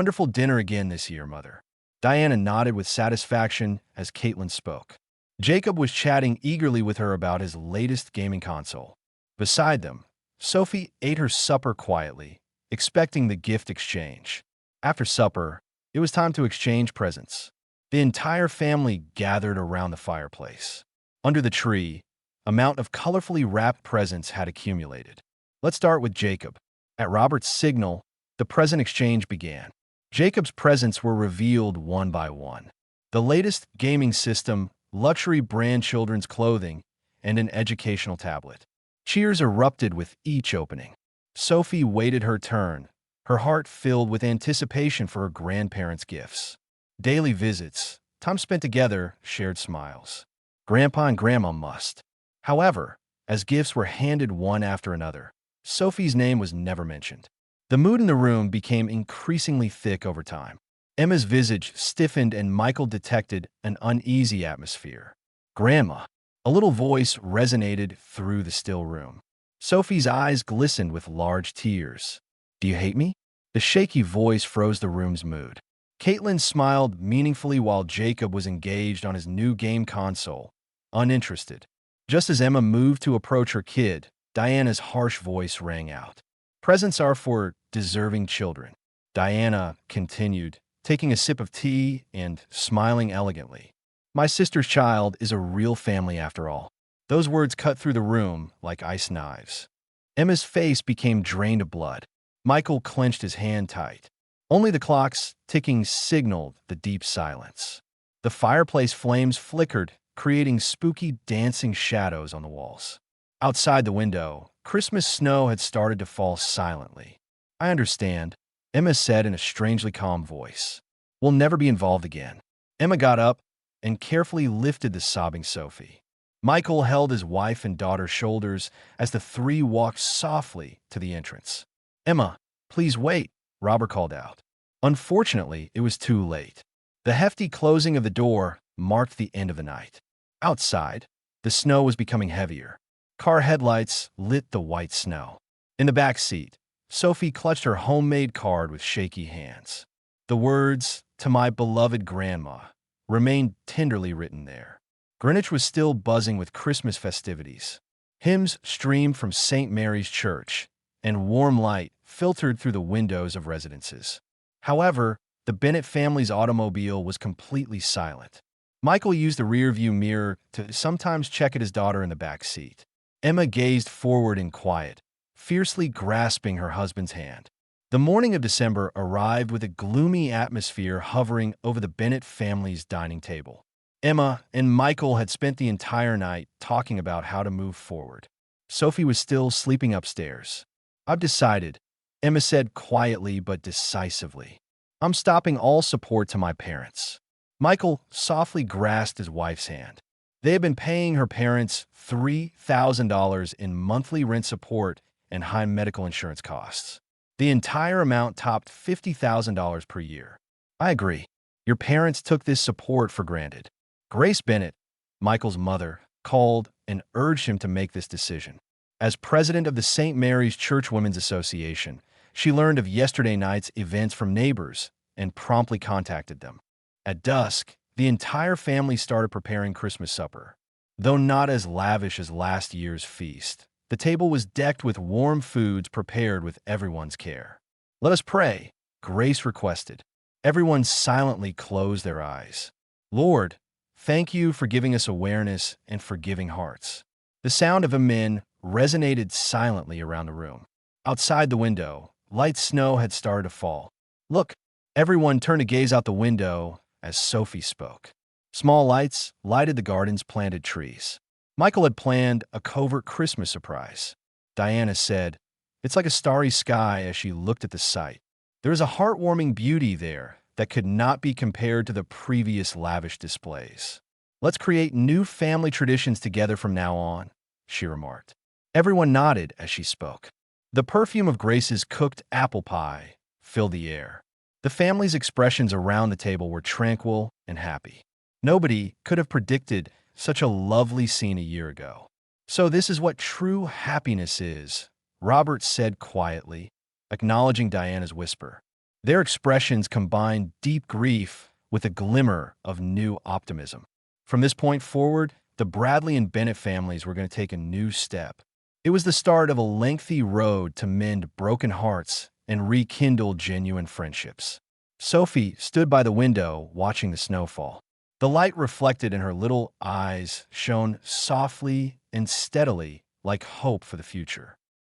Wonderful dinner again this year, Mother. Diana nodded with satisfaction as Caitlin spoke. Jacob was chatting eagerly with her about his latest gaming console. Beside them, Sophie ate her supper quietly, expecting the gift exchange. After supper, it was time to exchange presents. The entire family gathered around the fireplace. Under the tree, a mountain of colorfully wrapped presents had accumulated. Let's start with Jacob. At Robert's signal, the present exchange began. Jacob's presents were revealed one by one. The latest gaming system, luxury brand children's clothing, and an educational tablet. Cheers erupted with each opening. Sophie waited her turn, her heart filled with anticipation for her grandparents' gifts. Daily visits, time spent together, shared smiles. Grandpa and Grandma must. However, as gifts were handed one after another, Sophie's name was never mentioned. The mood in the room became increasingly thick over time. Emma's visage stiffened and Michael detected an uneasy atmosphere. Grandma. A little voice resonated through the still room. Sophie's eyes glistened with large tears. Do you hate me? The shaky voice froze the room's mood. Caitlin smiled meaningfully while Jacob was engaged on his new game console, uninterested. Just as Emma moved to approach her kid, Diana's harsh voice rang out. Presents are for deserving children. Diana continued, taking a sip of tea and smiling elegantly. My sister's child is a real family after all. Those words cut through the room like ice knives. Emma's face became drained of blood. Michael clenched his hand tight. Only the clock's ticking signaled the deep silence. The fireplace flames flickered, creating spooky dancing shadows on the walls. Outside the window, Christmas snow had started to fall silently. I understand, Emma said in a strangely calm voice. We'll never be involved again. Emma got up and carefully lifted the sobbing Sophie. Michael held his wife and daughter's shoulders as the three walked softly to the entrance. Emma, please wait, Robert called out. Unfortunately, it was too late. The hefty closing of the door marked the end of the night. Outside, the snow was becoming heavier. Car headlights lit the white snow. In the back seat, Sophie clutched her homemade card with shaky hands. The words, "To my beloved grandma," remained tenderly written there. Greenwich was still buzzing with Christmas festivities. Hymns streamed from St. Mary's Church, and warm light filtered through the windows of residences. However, the Bennett family's automobile was completely silent. Michael used the rearview mirror to sometimes check at his daughter in the back seat. Emma gazed forward in quiet, fiercely grasping her husband's hand. The morning of December arrived with a gloomy atmosphere hovering over the Bennett family's dining table. Emma and Michael had spent the entire night talking about how to move forward. Sophie was still sleeping upstairs. I've decided, Emma said quietly but decisively. I'm stopping all support to my parents. Michael softly grasped his wife's hand. They had been paying her parents $3,000 in monthly rent support and high medical insurance costs. The entire amount topped $50,000 per year. I agree. Your parents took this support for granted. Grace Bennett, Michael's mother, called and urged him to make this decision. As president of the St. Mary's Church Women's Association, she learned of yesterday night's events from neighbors and promptly contacted them. At dusk, the entire family started preparing Christmas supper. Though not as lavish as last year's feast, the table was decked with warm foods prepared with everyone's care. Let us pray, Grace requested. Everyone silently closed their eyes. Lord, thank you for giving us awareness and forgiving hearts. The sound of amen resonated silently around the room. Outside the window, light snow had started to fall. Look, everyone turned to gaze out the window as Sophie spoke. Small lights lighted the garden's planted trees. Michael had planned a covert Christmas surprise. Diana said, "It's like a starry sky," as she looked at the sight. There is a heartwarming beauty there that could not be compared to the previous lavish displays. Let's create new family traditions together from now on, she remarked. Everyone nodded as she spoke. The perfume of Grace's cooked apple pie filled the air. The family's expressions around the table were tranquil and happy. Nobody could have predicted such a lovely scene a year ago. So this is what true happiness is, Robert said quietly, acknowledging Diana's whisper. Their expressions combined deep grief with a glimmer of new optimism. From this point forward, the Bradley and Bennett families were going to take a new step. It was the start of a lengthy road to mend broken hearts and rekindle genuine friendships. Sophie stood by the window watching the snowfall. The light reflected in her little eyes shone softly and steadily like hope for the future.